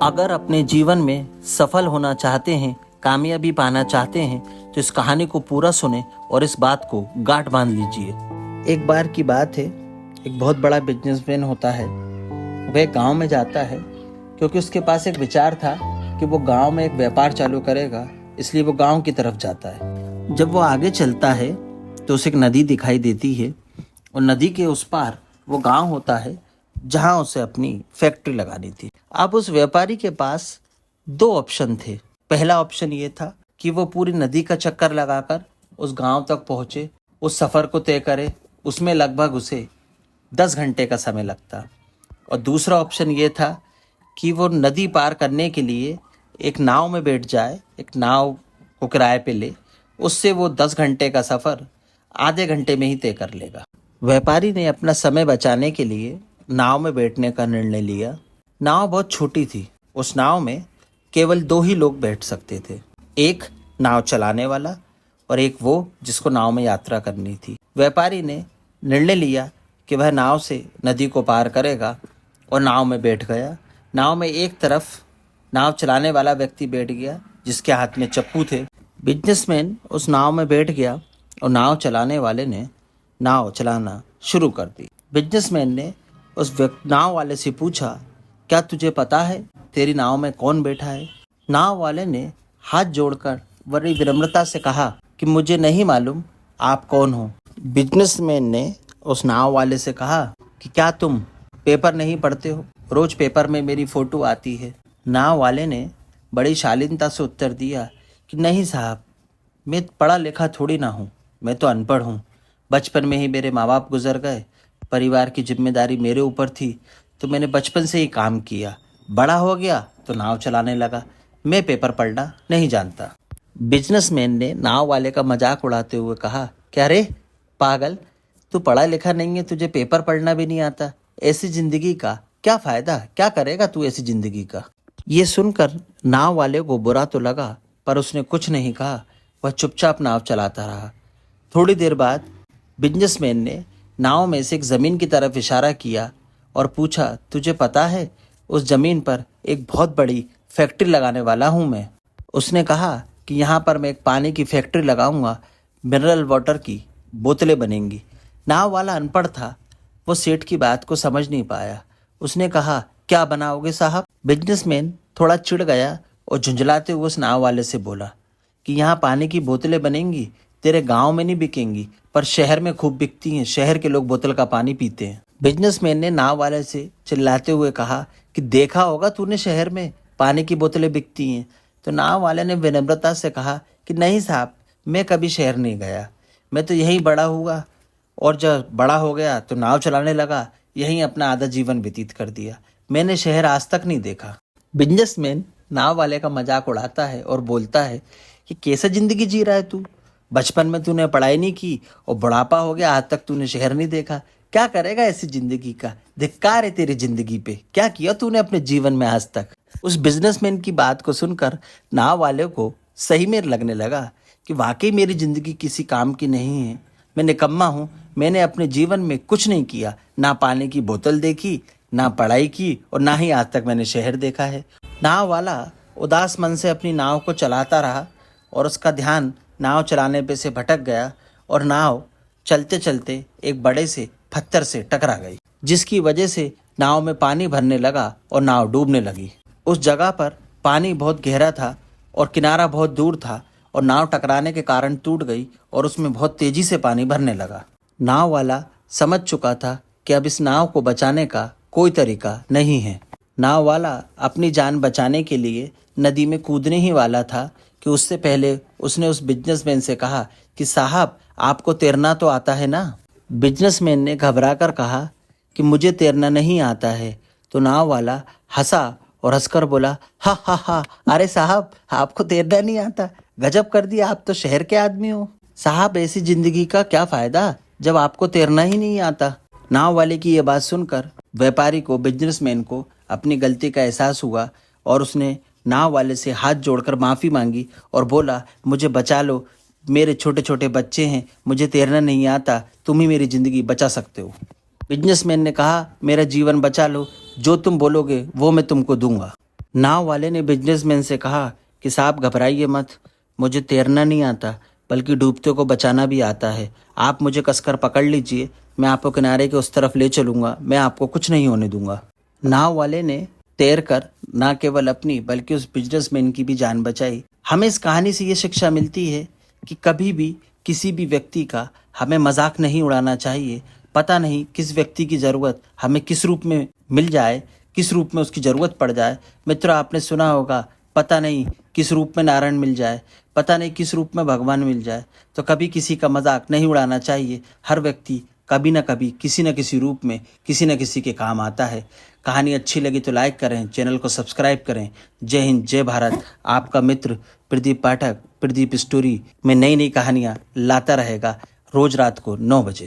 अगर अपने जीवन में सफल होना चाहते हैं, कामयाबी पाना चाहते हैं, तो इस कहानी को पूरा सुने और इस बात को गांठ बांध लीजिए। एक बार की बात है, एक बहुत बड़ा बिजनेसमैन होता है। वह गांव में जाता है क्योंकि उसके पास एक विचार था कि वो गांव में एक व्यापार चालू करेगा, इसलिए वो गांव की तरफ जाता है। जब वो आगे चलता है तो उसे एक नदी दिखाई देती है और नदी के उस पार वो गांव होता है जहां उसे अपनी फैक्ट्री लगानी थी। अब उस व्यापारी के पास दो ऑप्शन थे। पहला ऑप्शन ये था कि वो पूरी नदी का चक्कर लगाकर उस गांव तक पहुंचे, उस सफ़र को तय करे। उसमें लगभग उसे 10 घंटे का समय लगता। और दूसरा ऑप्शन ये था कि वो नदी पार करने के लिए एक नाव में बैठ जाए, एक नाव को किराए पे ले, उससे वो 10 घंटे का सफ़र आधे घंटे में ही तय कर लेगा। व्यापारी ने अपना समय बचाने के लिए नाव में बैठने का निर्णय लिया। नाव बहुत छोटी थी, उस नाव में केवल 2 ही लोग बैठ सकते थे, एक नाव चलाने वाला और एक वो जिसको नाव में यात्रा करनी थी। व्यापारी ने निर्णय लिया कि वह नाव से नदी को पार करेगा और नाव में बैठ गया। नाव में एक तरफ नाव चलाने वाला व्यक्ति बैठ गया जिसके हाथ में चप्पू थे। बिजनेसमैन उस नाव में बैठ गया और नाव चलाने वाले ने नाव चलाना शुरू कर दी। बिजनेसमैन ने उस नाव वाले से पूछा, क्या तुझे पता है तेरी नाव में कौन बैठा है? नाव वाले ने हाथ जोड़कर बड़ी विनम्रता से कहा कि मुझे नहीं मालूम, आप कौन हो? बिजनेसमैन ने उस नाव वाले से कहा कि क्या तुम पेपर नहीं पढ़ते हो? रोज पेपर में मेरी फ़ोटो आती है। नाव वाले ने बड़ी शालीनता से उत्तर दिया कि नहीं साहब, मैं पढ़ा लिखा थोड़ी ना हूँ, मैं तो अनपढ़ हूँ। बचपन में ही मेरे माँ बाप गुजर गए, परिवार की जिम्मेदारी मेरे ऊपर थी, तो मैंने बचपन से ही काम किया। बड़ा हो गया तो नाव चलाने लगा, मैं पेपर पढ़ना नहीं जानता। बिजनेसमैन ने नाव वाले का मजाक उड़ाते हुए कहा, क्या रे पागल, तू पढ़ा लिखा नहीं है, तुझे पेपर पढ़ना भी नहीं आता, ऐसी ज़िंदगी का क्या फ़ायदा, क्या करेगा तू ऐसी ज़िंदगी का? ये सुनकर नाव वाले को बुरा तो लगा, पर उसने कुछ नहीं कहा। वह चुपचाप नाव चलाता रहा। थोड़ी देर बाद बिजनेसमैन ने नाव में से एक ज़मीन की तरफ इशारा किया और पूछा, तुझे पता है उस ज़मीन पर एक बहुत बड़ी फैक्ट्री लगाने वाला हूँ मैं। उसने कहा कि यहाँ पर मैं एक पानी की फैक्ट्री लगाऊंगा, मिनरल वाटर की बोतलें बनेंगी। नाव वाला अनपढ़ था, वो सेठ की बात को समझ नहीं पाया। उसने कहा, क्या बनाओगे साहब? बिजनेसमैन थोड़ा चिढ़ गया और झुंझलाते हुए उस नाव वाले से बोला कि यहाँ पानी की बोतलें बनेंगी, तेरे गांव में नहीं बिकेंगी पर शहर में खूब बिकती हैं, शहर के लोग बोतल का पानी पीते हैं। बिजनेसमैन ने नाव वाले से चिल्लाते हुए कहा कि देखा होगा तूने शहर में पानी की बोतलें बिकती हैं। तो नाव वाले ने विनम्रता से कहा कि नहीं साहब, मैं कभी शहर नहीं गया, मैं तो यहीं बड़ा हुआ और जब बड़ा हो गया तो नाव चलाने लगा, यहीं अपना आधा जीवन व्यतीत कर दिया, मैंने शहर आज तक नहीं देखा। बिजनेसमैन नाव वाले का मजाक उड़ाता है और बोलता है कि कैसा ज़िंदगी जी रहा है तू? बचपन में तूने पढ़ाई नहीं की और बुढ़ापा हो गया, आज तक तूने शहर नहीं देखा, क्या करेगा ऐसी ज़िंदगी का? धिक्कार है तेरी ज़िंदगी पे, क्या किया तूने अपने जीवन में आज तक? उस बिजनेसमैन की बात को सुनकर नाव वाले को सही में लगने लगा कि वाकई मेरी ज़िंदगी किसी काम की नहीं है, मैं निकम्मा हूँ, मैंने अपने जीवन में कुछ नहीं किया, ना पानी की बोतल देखी, ना पढ़ाई की और ना ही आज तक मैंने शहर देखा है। नाव वाला उदास मन से अपनी नाव को चलाता रहा और उसका ध्यान नाव चलाने पे से भटक गया और नाव चलते चलते एक बड़े से पत्थर से टकरा गई, जिसकी वजह से नाव में पानी भरने लगा और नाव डूबने लगी। उस जगह पर पानी बहुत गहरा था और किनारा बहुत दूर था और नाव टकराने के कारण टूट गई और उसमें बहुत तेजी से पानी भरने लगा। नाव वाला समझ चुका था कि अब इस नाव को बचाने का कोई तरीका नहीं है। नाव वाला अपनी जान बचाने के लिए नदी में कूदने ही वाला था कि उससे पहले उसने उस बिजनेसमैन से कहा कि साहब, आपको तैरना तो आता है ना? बिजनेसमैन ने घबराकर कहा कि मुझे तैरना नहीं आता है। तो नाव वाला हंसा और हंसकर बोला, हा हा हा, अरे साहब, आपको तैरना नहीं आता? गजब कर दिया, आप तो शहर के आदमी हो। साहब, ऐसी ज़िंदगी का क्या फ़ायदा जब आपको तैरना ही नहीं आता? नाव वाले की ये बात सुनकर व्यापारी को, बिजनेसमैन को अपनी गलती का एहसास हुआ और उसने नाव वाले से हाथ जोड़कर माफ़ी मांगी और बोला, मुझे बचा लो, मेरे छोटे छोटे बच्चे हैं, मुझे तैरना नहीं आता, तुम ही मेरी ज़िंदगी बचा सकते हो। बिजनेसमैन ने कहा, मेरा जीवन बचा लो, जो तुम बोलोगे वो मैं तुमको दूंगा। नाव वाले ने बिजनेसमैन से कहा कि साहब घबराइए मत, मुझे तैरना नहीं आता बल्कि डूबते को बचाना भी आता है। आप मुझे कसकर पकड़ लीजिए, मैं आपको किनारे के उस तरफ ले चलूँगा, मैं आपको कुछ नहीं होने दूंगा। नाव वाले ने तैरकर न केवल अपनी बल्कि उस बिजनेसमैन की भी जान बचाई। हमें इस कहानी से ये शिक्षा मिलती है कि कभी भी किसी भी व्यक्ति का हमें मजाक नहीं उड़ाना चाहिए। पता नहीं किस व्यक्ति की ज़रूरत हमें किस रूप में मिल जाए, किस रूप में उसकी ज़रूरत पड़ जाए। मित्रों, आपने सुना होगा, पता नहीं किस रूप में नारायण मिल जाए, पता नहीं किस रूप में भगवान मिल जाए। तो कभी किसी का मजाक नहीं उड़ाना चाहिए। हर व्यक्ति कभी ना कभी किसी न किसी रूप में किसी न किसी के काम आता है। कहानी अच्छी लगी तो लाइक करें, चैनल को सब्सक्राइब करें। जय हिंद, जय भारत। आपका मित्र प्रदीप पाठक प्रदीप स्टोरी में नई नई कहानियाँ लाता रहेगा रोज रात को 9 बजे।